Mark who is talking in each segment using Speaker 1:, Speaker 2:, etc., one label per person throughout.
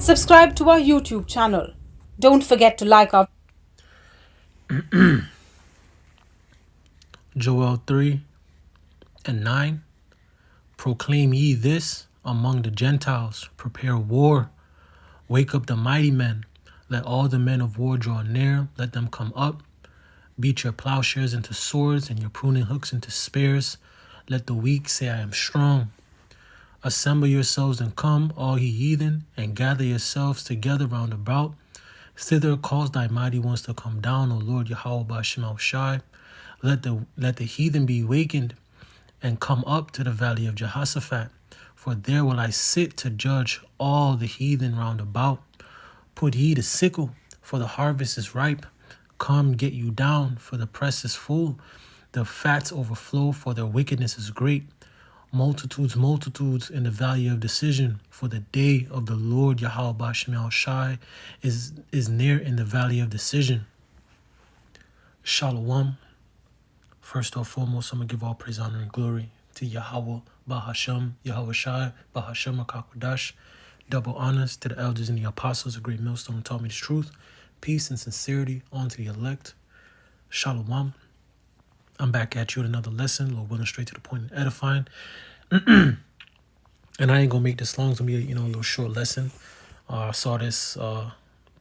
Speaker 1: Subscribe to our YouTube channel. Don't forget to like our
Speaker 2: Joel 3:9. Proclaim ye this among the Gentiles. Prepare war. Wake up the mighty men. Let all the men of war draw near. Let them come up. Beat your plowshares into swords and your pruning hooks into spears. Let the weak say, I am strong. Assemble yourselves and come, all ye heathen, and gather yourselves together round about. Thither cause thy mighty ones to come down, O Lord Yahweh Ba'Shem Shai. Let the heathen be wakened and come up to the valley of Jehoshaphat. For there will I sit to judge all the heathen round about. Put ye the sickle, for the harvest is ripe. Come, get you down, for the press is full. The fats overflow, for their wickedness is great. Multitudes, multitudes in the valley of decision, for the day of the Lord Yahweh Ba'Shem Shai is near in the valley of decision. Shalom. First and foremost, I'm going to give all praise, honor, and glory to Yahweh Ba'Hashem, Yahweh Shai, Ba'Hashem HaKakodash. Double honors to the elders and the apostles, a great millstone taught me the truth. Peace and sincerity unto the elect. Shalom. I'm back at you with another lesson, Lord willing, straight to the point and edifying. And I ain't going to make this long. It's going to be a little short lesson. I saw this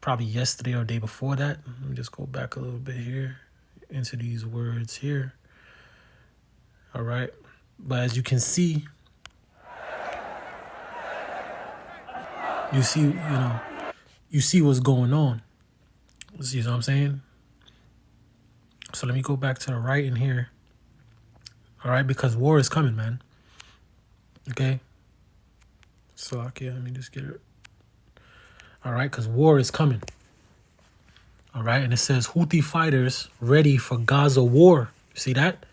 Speaker 2: probably yesterday or day before that. Let me just go back a little bit here into these words here. All right. But as you can see, you see what's going on. See what I'm saying? So let me go back to the right in here. All right, because war is coming, man. Okay. So okay, let me just get it. All right, because war is coming. All right, and it says Houthi fighters ready for Gaza war. See that?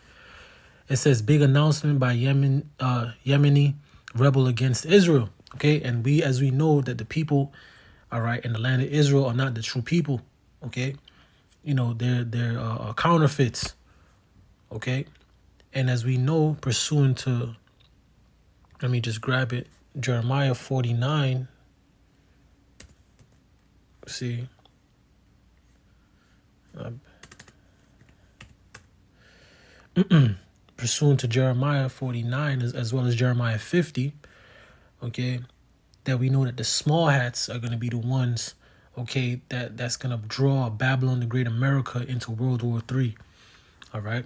Speaker 2: It says big announcement by Yemeni rebel against Israel. Okay, and as we know that the people, all right, in the land of Israel are not the true people. Okay, they're counterfeits. Okay, and as we know, pursuant to, let me just grab it, Jeremiah 49. See. Pursuant to Jeremiah 49 as well as Jeremiah 50, okay, that we know that the small hats are going to be the ones, okay, that's going to draw Babylon the Great America into World War III. All right.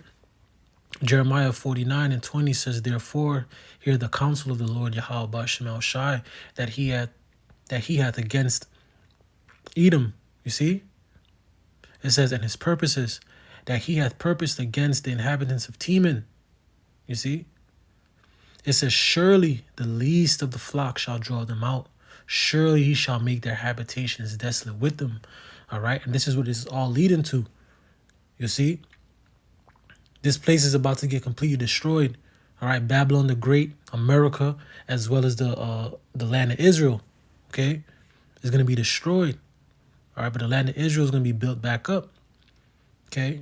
Speaker 2: Jeremiah 49:20 says, therefore, hear the counsel of the Lord Yahweh Ba'Shem Shai that he hath against Edom. You see? It says, and his purposes that he hath purposed against the inhabitants of Teman. You see? It says, surely the least of the flock shall draw them out. Surely he shall make their habitations desolate with them. All right? And this is what this is all leading to. You see? This place is about to get completely destroyed. All right? Babylon the Great, America, as well as the land of Israel, okay, is going to be destroyed. All right? But the land of Israel is going to be built back up. Okay?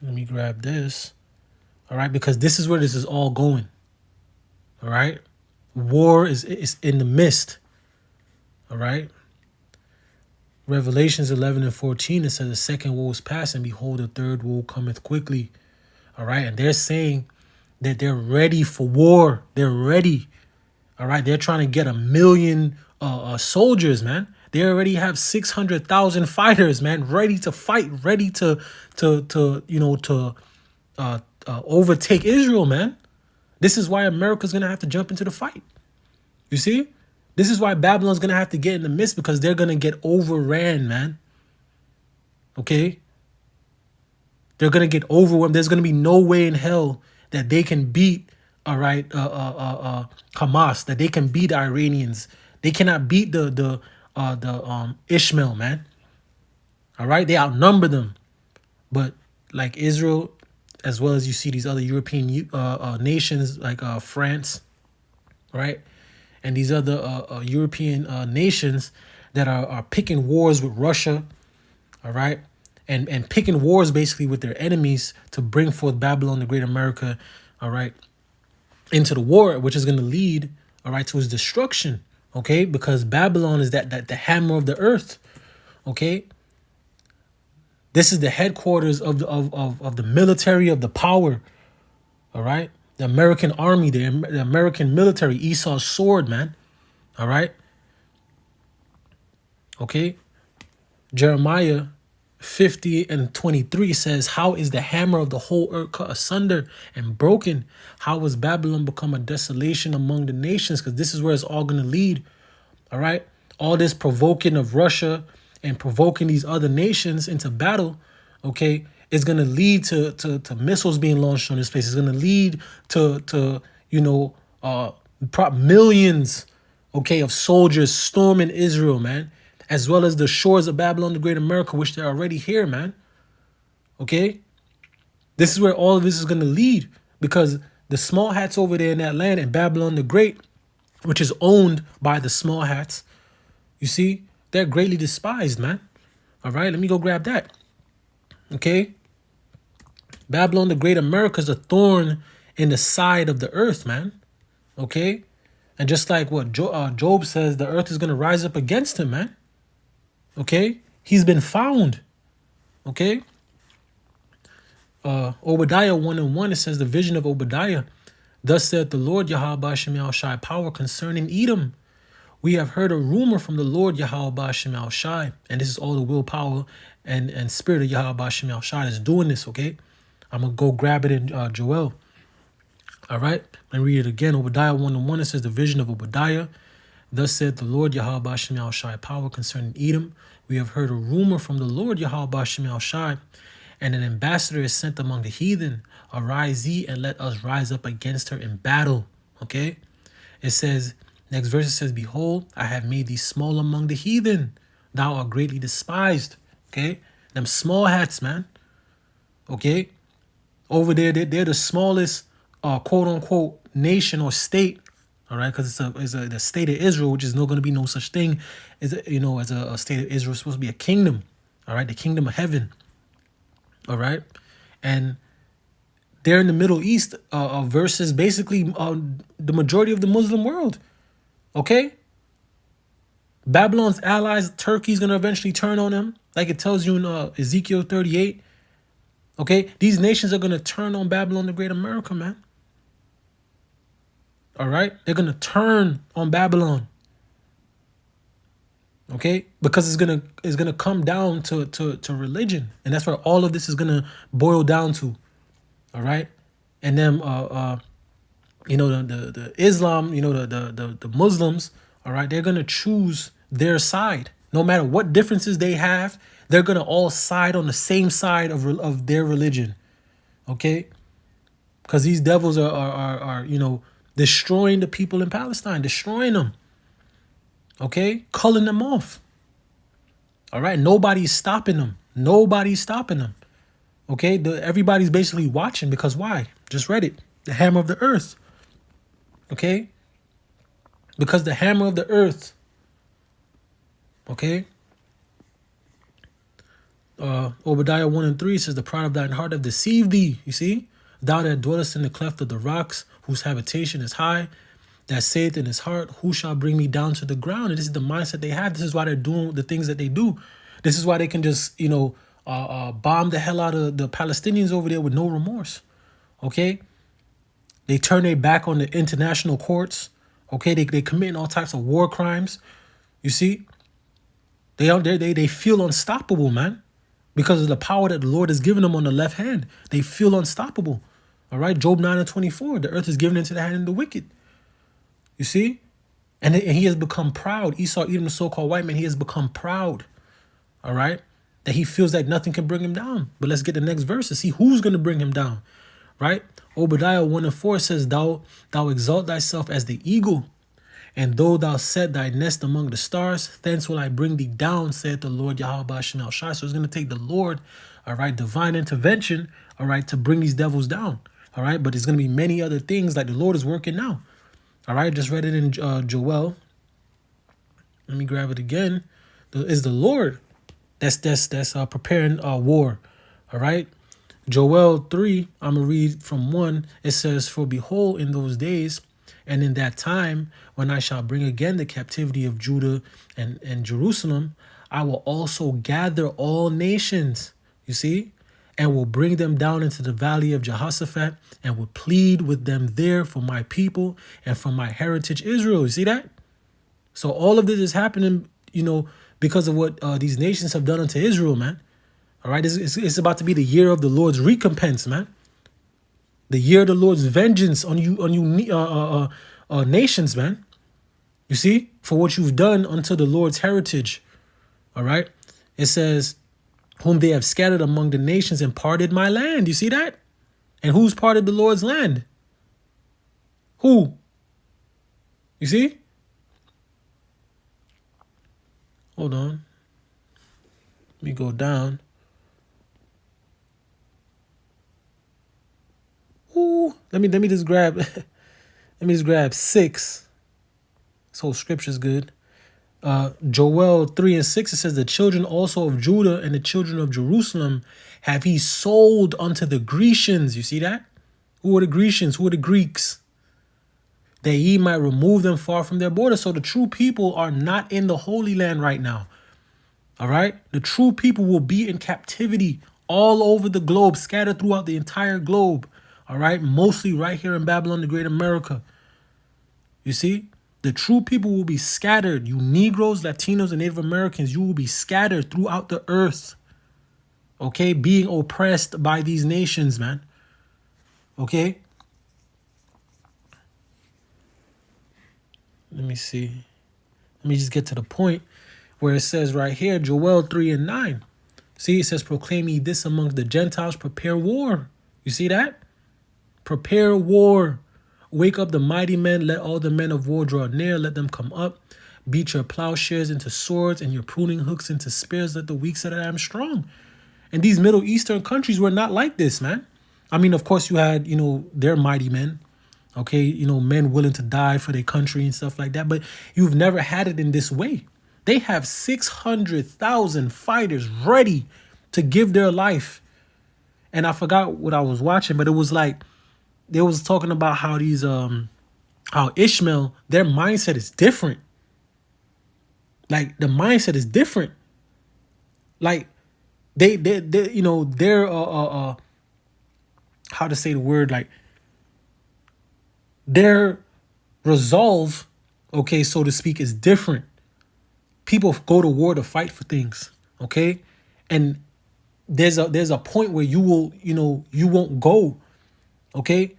Speaker 2: Let me grab this. All right, because this is where this is all going. All right, war is in the midst. All right. Revelations 11:14, it says the second woe is past, and behold, the third woe cometh quickly. All right, and they're saying that they're ready for war. They're ready. All right, they're trying to get 1 million soldiers, man. They already have 600,000 fighters, man, ready to fight, ready to overtake Israel, man. This is why America's going to have to jump into the fight. You see? This is why Babylon's going to have to get in the midst, because they're going to get overran, man. Okay? They're going to get overwhelmed. There's going to be no way in hell that they can beat, all right, Hamas, that they can beat the Iranians. They cannot beat the Ishmael, man. All right? They outnumber them. But like Israel, as well as you see these other European nations like France, right? And these other European nations that are picking wars with Russia, all right? And picking wars basically with their enemies to bring forth Babylon the Great America, all right, into the war, which is going to lead, all right, to his destruction, Okay, because Babylon is that the hammer of the earth. Okay, this is the headquarters of the military, of the power. All right, the American army, the American military, Esau's sword, man. All right. Okay, Jeremiah 50:23 says, how is the hammer of the whole earth cut asunder and broken? How was Babylon become a desolation among the nations? Because this is where it's all going to lead. All right. All this provoking of Russia and provoking these other nations into battle, okay, is going to lead to missiles being launched on this place. It's going to lead to millions, okay, of soldiers storming Israel, man, as well as the shores of Babylon, the Great America, which they're already here, man. Okay, this is where all of this is going to lead, because the small hats over there in that land, in Babylon the Great, which is owned by the small hats, you see, they're greatly despised, man. All right, let me go grab that. Okay, Babylon the Great America is a thorn in the side of the earth, man. Okay, and just like what Job says, the earth is going to rise up against him, man. Okay, he's been found. Okay, Obadiah 1:1, it says, the vision of Obadiah. Thus saith the Lord Yahweh Shem Yahweh Shai, power concerning Edom. We have heard a rumor from the Lord Yahweh Shem Yahweh Shai, and this is all the willpower and spirit of Yahweh Shem Yahweh Shai that's doing this. Okay, I'm gonna go grab it in Joel. All right, and read it again. Obadiah 1:1, it says, the vision of Obadiah. Thus said the Lord Yahweh Shem Yahweh Shai, power concerning Edom. We have heard a rumor from the Lord Yahweh Shem Yahweh Shai, and an ambassador is sent among the heathen. Arise ye, and let us rise up against her in battle. Okay, it says, next verse, it says, behold, I have made thee small among the heathen. Thou art greatly despised. Okay, them small hats, man. Okay, over there, they're the smallest, quote unquote, nation or state. All right, because it's the state of Israel, which is not going to be no such thing as a state of Israel. It's supposed to be a kingdom. All right, the kingdom of heaven. All right, and they're in the Middle East versus basically the majority of the Muslim world. Okay, Babylon's allies, Turkey's going to eventually turn on them, like it tells you in Ezekiel 38. Okay, these nations are going to turn on Babylon the Great America, man. All right, they're going to turn on Babylon. Okay, because it's gonna come down to religion, and that's where all of this is gonna boil down to. All right, and then the Islam, the Muslims, all right, they're gonna choose their side, no matter what differences they have. They're gonna all side on the same side of their religion. Okay, because these devils are destroying the people in Palestine, destroying them. Okay, culling them off. All right, nobody's stopping them. Nobody's stopping them. Okay, everybody's basically watching, because why? Just read it. The hammer of the earth. Okay, because the hammer of the earth. Okay, Obadiah 1:3 says, the pride of thine heart have deceived thee. You see, thou that dwellest in the cleft of the rocks, whose habitation is high, that saith in his heart, who shall bring me down to the ground? And this is the mindset they have. This is why they're doing the things that they do. This is why they can just, bomb the hell out of the Palestinians over there with no remorse. Okay? They turn their back on the international courts. Okay? They committing all types of war crimes. You see? They feel unstoppable, man. Because of the power that the Lord has given them on the left hand. They feel unstoppable. All right? Job 9:24. The earth is given into the hand of the wicked. You see? And he has become proud. Esau, even the so-called white man, he has become proud. All right? That he feels like nothing can bring him down. But let's get the next verse to see who's going to bring him down. Right? Obadiah 1:4 says, Thou exalt thyself as the eagle, and though thou set thy nest among the stars, thence will I bring thee down, saith the Lord Yahweh Shem Yahweh Shai. So it's going to take the Lord, all right, divine intervention, all right, to bring these devils down. All right? But there's going to be many other things like the Lord is working now. All right, just read it in Joel. Let me grab it again. It's the Lord that's preparing war. All right, Joel 3. I'm gonna read from 1. It says, "For behold, in those days And in that time, when I shall bring again the captivity of Judah and Jerusalem, I will also gather all nations, you see, and will bring them down into the valley of Jehoshaphat and will plead with them there for my people and for my heritage Israel. You see that? So all of this is happening, because of what these nations have done unto Israel, man. All right, it's about to be the year of the Lord's recompense, man. The year of the Lord's vengeance on you, nations, man. You see, for what you've done unto the Lord's heritage. All right, it says, whom they have scattered among the nations and parted my land. You see that? And who's parted the Lord's land? Who? You see? Hold on. Let me go down. Ooh, let me just grab let me just grab 6. This whole scripture's good. Joel 3 and 6, it says, the children also of Judah and the children of Jerusalem have he sold unto the Grecians. You see that? Who are the Grecians? Who are the Greeks? That ye might remove them far from their borders. So the true people are not in the Holy Land right now. All right? The true people will be in captivity all over the globe, scattered throughout the entire globe. All right? Mostly right here in Babylon, the Great America. You see? The true people will be scattered. You Negroes, Latinos, and Native Americans, you will be scattered throughout the earth. Okay? Being oppressed by these nations, man. Okay? Let me see. Let me just get to the point where it says right here, Joel 3 and 9. See, it says, proclaim ye this among the Gentiles, prepare war. You see that? Prepare war. Wake up the mighty men. Let all the men of war draw near. Let them come up. Beat your plowshares into swords and your pruning hooks into spears. Let the weak say that I am strong. And these Middle Eastern countries were not like this, man. I mean, of course, you had, their mighty men. Okay, men willing to die for their country and stuff like that. But you've never had it in this way. They have 600,000 fighters ready to give their life. And I forgot what I was watching, but it was like, they was talking about how these, how Ishmael, their mindset is different. Like, the mindset is different. Like, they're, how to say the word, like, their resolve, okay, so to speak, is different. People go to war to fight for things, okay? And there's a point where you will, you won't go, okay?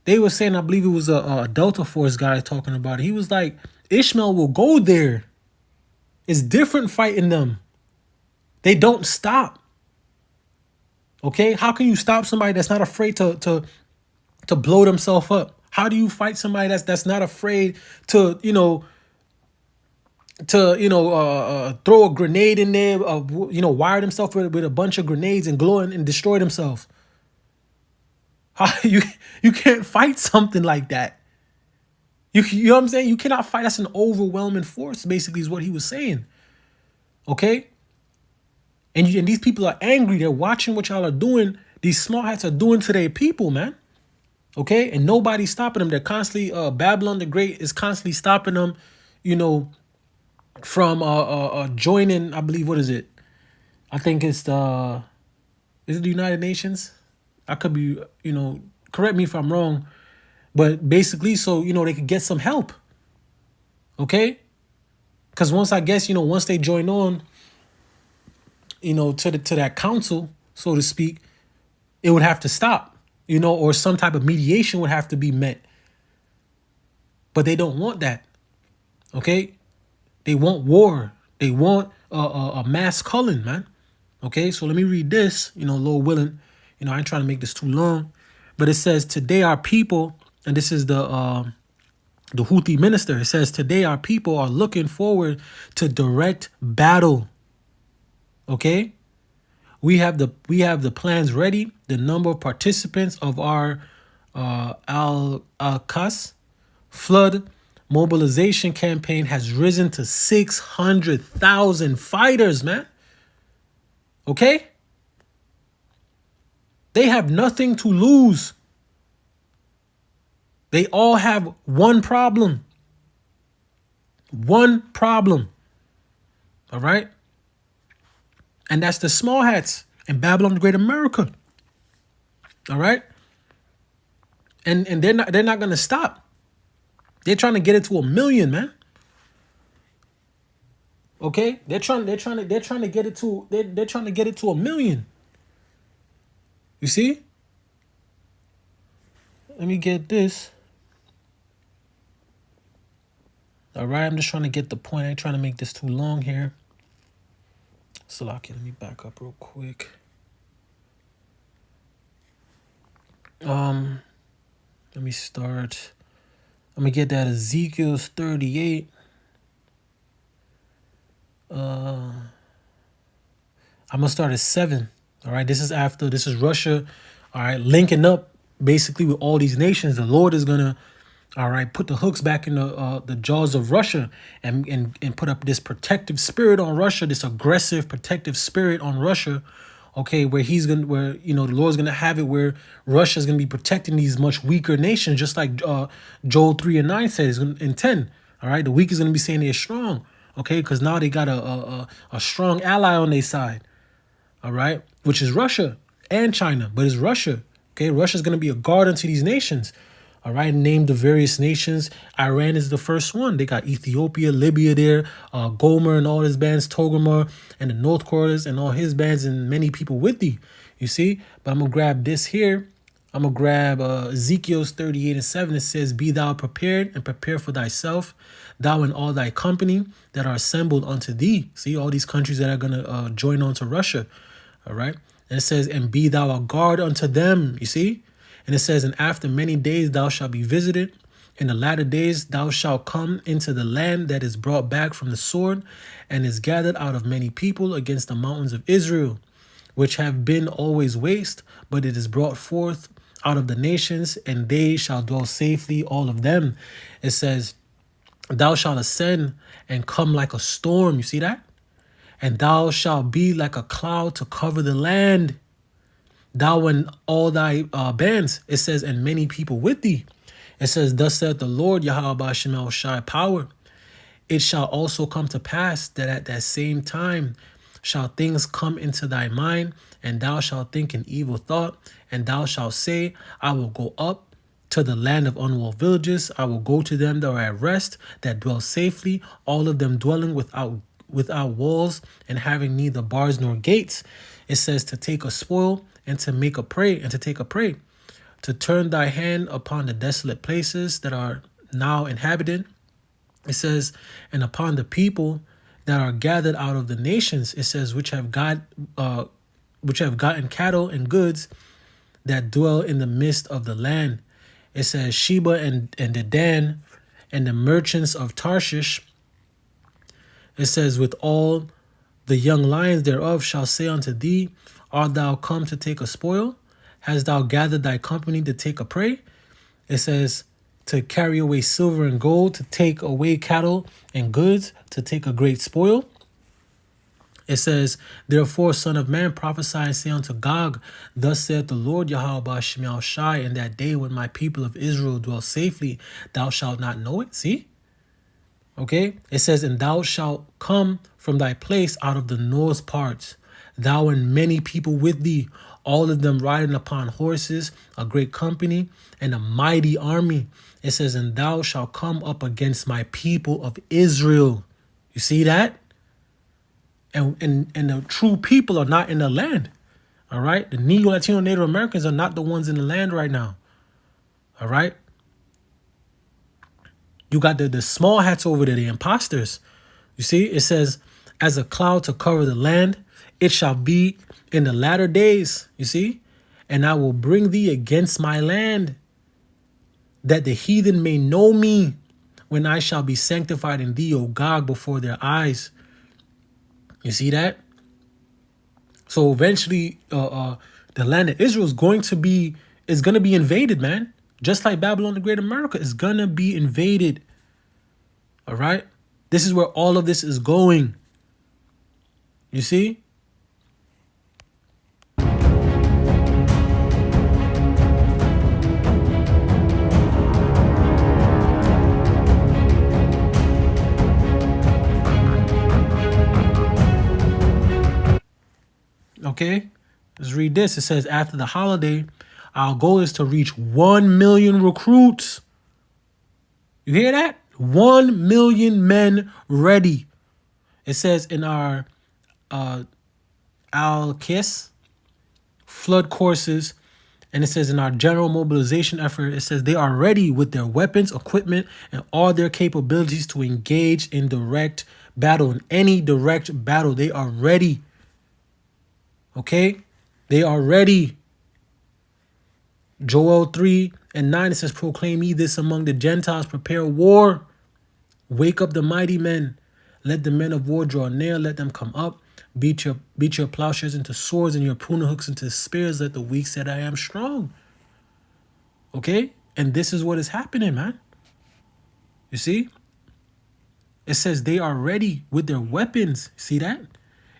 Speaker 2: They were saying, I believe it was a Delta Force guy talking about it. He was like, Ishmael will go there. It's different fighting them. They don't stop. Okay? How can you stop somebody that's not afraid to blow themselves up? How do you fight somebody that's not afraid to, throw a grenade in there, wire themselves with a bunch of grenades and glow and destroy themselves? How you can't fight something like that. You know what I'm saying? You cannot fight. That's an overwhelming force, basically, is what he was saying. Okay? And these people are angry. They're watching what y'all are doing. These small hats are doing to their people, man. Okay? And nobody's stopping them. They're constantly, Babylon the Great is constantly stopping them, from joining, I believe, what is it? I think it's is it the United Nations? I could be, correct me if I'm wrong. But basically, so, they could get some help. Okay? Because once once they join on, to that council, so to speak, it would have to stop, or some type of mediation would have to be met. But they don't want that. Okay? They want war. They want a mass culling, man. Okay? So let me read this, Lord willing. I ain't trying to make this too long. But it says, today our people, and this is the Houthi minister. It says, today our people are looking forward to direct battle. Okay? We have the plans ready. The number of participants of our Al-Qas flood mobilization campaign has risen to 600,000 fighters, man. Okay? They have nothing to lose. They all have one problem. One problem. All right? And that's the small hats in Babylon the Great America. All right? And they're not gonna stop. They're trying to get it to 1 million, man. Okay? They're trying to get it to they're trying to get it to 1 million. You see? Let me get this. All right, I'm just trying to get the point. I ain't trying to make this too long here. Salaki, let me back up real quick. Let me start. I'm gonna get that Ezekiel's 38. I'm gonna start at 7. All right, this is Russia. All right, linking up basically with all these nations. The Lord is gonna, all right, put the hooks back in the jaws of Russia and put up this protective spirit on Russia, this aggressive protective spirit on Russia. Okay, where the Lord's gonna have it where Russia's gonna be protecting these much weaker nations, just like Joel 3:9 said in 10. All right, the weak is gonna be saying they're strong. Okay, because now they got a strong ally on their side. All right, which is Russia and China, but it's Russia. Okay, Russia's going to be a guard unto these nations. All right, name the various nations. Iran is the first one. They got Ethiopia, Libya there, Gomer and all his bands, Togarmah and the North Koreas and all his bands and many people with thee. You see, but I'm going to grab this here. I'm going to grab Ezekiel's 38:7. It says, be thou prepared and prepare for thyself, thou and all thy company that are assembled unto thee. See, all these countries that are going to join on to Russia. All right. And it says, and be thou a guard unto them. You see? And it says, and after many days thou shalt be visited. In the latter days thou shalt come into the land that is brought back from the sword and is gathered out of many people against the mountains of Israel, which have been always waste, but it is brought forth out of the nations, and they shall dwell safely, all of them. It says, thou shalt ascend and come like a storm. You see that? And thou shalt be like a cloud to cover the land. Thou and all thy bands. It says, and many people with thee. It says, thus saith the Lord, Yahweh Shemel Shai power. It shall also come to pass that at that same time shall things come into thy mind, and thou shalt think an evil thought, and thou shalt say, I will go up to the land of unwalled villages. I will go to them that are at rest, that dwell safely, all of them dwelling without walls and having neither bars nor gates. It says to take a spoil and to make a prey and to take a prey, to turn thy hand upon the desolate places that are now inhabited. It says, and upon the people that are gathered out of the nations. It says, which have gotten cattle and goods that dwell in the midst of the land. It says, Sheba and Dedan and the merchants of Tarshish. It says, with all the young lions thereof shall say unto thee, art thou come to take a spoil? Hast thou gathered thy company to take a prey? It says, to carry away silver and gold, to take away cattle and goods, to take a great spoil. It says, therefore, son of man, prophesy and say unto Gog, thus saith the Lord Yahweh Shemel Shai, in that day when my people of Israel dwell safely, thou shalt not know it. See? Okay? It says, and thou shalt come from thy place out of the north parts, thou and many people with thee, all of them riding upon horses, a great company, and a mighty army. It says, and thou shalt come up against my people of Israel. You see that? And the true people are not in the land. All right? The Negro, Latino, Native Americans are not the ones in the land right now. All right? You got the small hats over there, the imposters. You see? It says, as a cloud to cover the land, it shall be in the latter days. You see? And I will bring thee against my land, that the heathen may know me, when I shall be sanctified in thee, O Gog, before their eyes. You see that? So eventually, the land of Israel is going to be invaded, man. Just like Babylon the Great America is gonna be invaded. All right? This is where all of this is going. You see? Okay? Let's read this. It says, after the holiday, our goal is to reach 1 million recruits. You hear that? 1 million men ready. It says in our Al-Kis flood courses, and it says in our general mobilization effort, it says they are ready with their weapons, equipment, and all their capabilities to engage in direct battle. In any direct battle, they are ready. Okay? They are ready. Joel 3:9, it says, proclaim ye this among the Gentiles, prepare war. Wake up the mighty men. Let the men of war draw near. Let them come up. Beat your plowshares into swords and your pruning hooks into spears. Let the weak say, I am strong. Okay? And this is what is happening, man. You see? It says they are ready with their weapons. See that?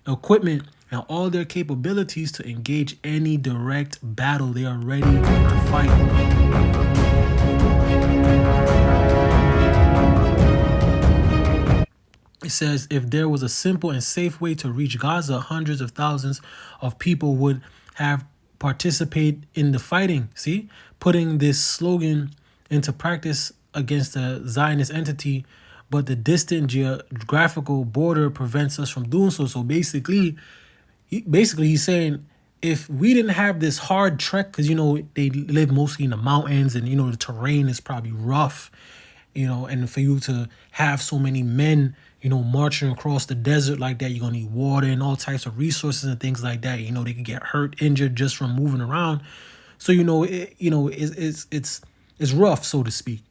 Speaker 2: Equipment and all their capabilities to engage any direct battle. They are ready to fight. It says if there was a simple and safe way to reach Gaza, hundreds of thousands of people would have participated in the fighting. See, putting this slogan into practice against the Zionist entity, but the distant geographical border prevents us from doing so. So basically, he's saying if we didn't have this hard trek, because they live mostly in the mountains, and the terrain is probably rough, and for you to have so many men, marching across the desert like that, you're gonna need water and all types of resources and things like that. They could get hurt, injured just from moving around. So it's rough, so to speak.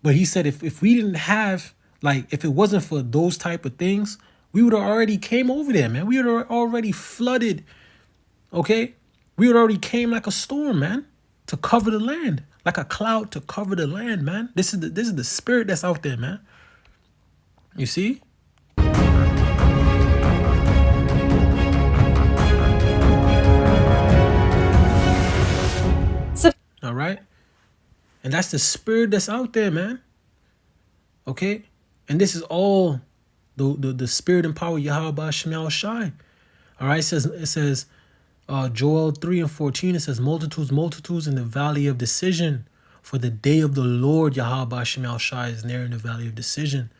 Speaker 2: But he said if we didn't have, like, if it wasn't for those type of things, we would have already came over there, man. We would have already flooded. Okay, we would already came like a storm, man, to cover the land, like a cloud to cover the land, man. This is the spirit that's out there, man. You see? All right? And that's the spirit that's out there, man. Okay? And this is all the spirit and power of Yahweh Shemel Shai. All right? It says Joel 3:14, it says, multitudes in the valley of decision. For the day of the Lord, Yahweh Shemel Shai, is near in the valley of decision.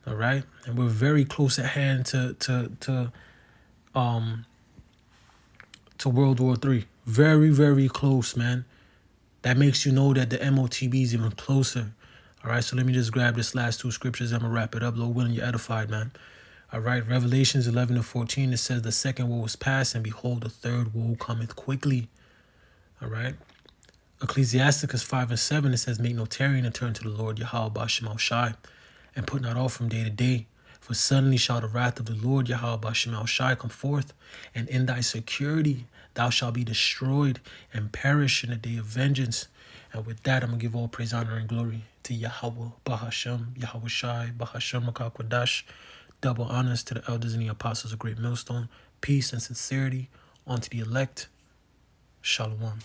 Speaker 2: All right, and we're very close at hand to World War III. Very, very close, man. That makes you know that the MOTB is even closer. All right, so let me just grab this last two scriptures. I'm gonna wrap it up. Lord willing, you're edified, man. All right, Revelations 11:14. It says the second woe is past, and behold, the third woe cometh quickly. All right. Ecclesiasticus 5:7. It says, make no tarrying and turn to the Lord Yahweh Shemel Shai, and put not off from day to day. For suddenly shall the wrath of the Lord Yahweh Shemel Shai come forth, and in thy security thou shalt be destroyed and perish in the day of vengeance. And with that, I'm going to give all praise, honor, and glory to Yahweh, Bahashem, Yahweh Shai, Bahashem, Makakwadash. Double honors to the elders and the apostles of Great Millstone. Peace and sincerity unto the elect. Shalom.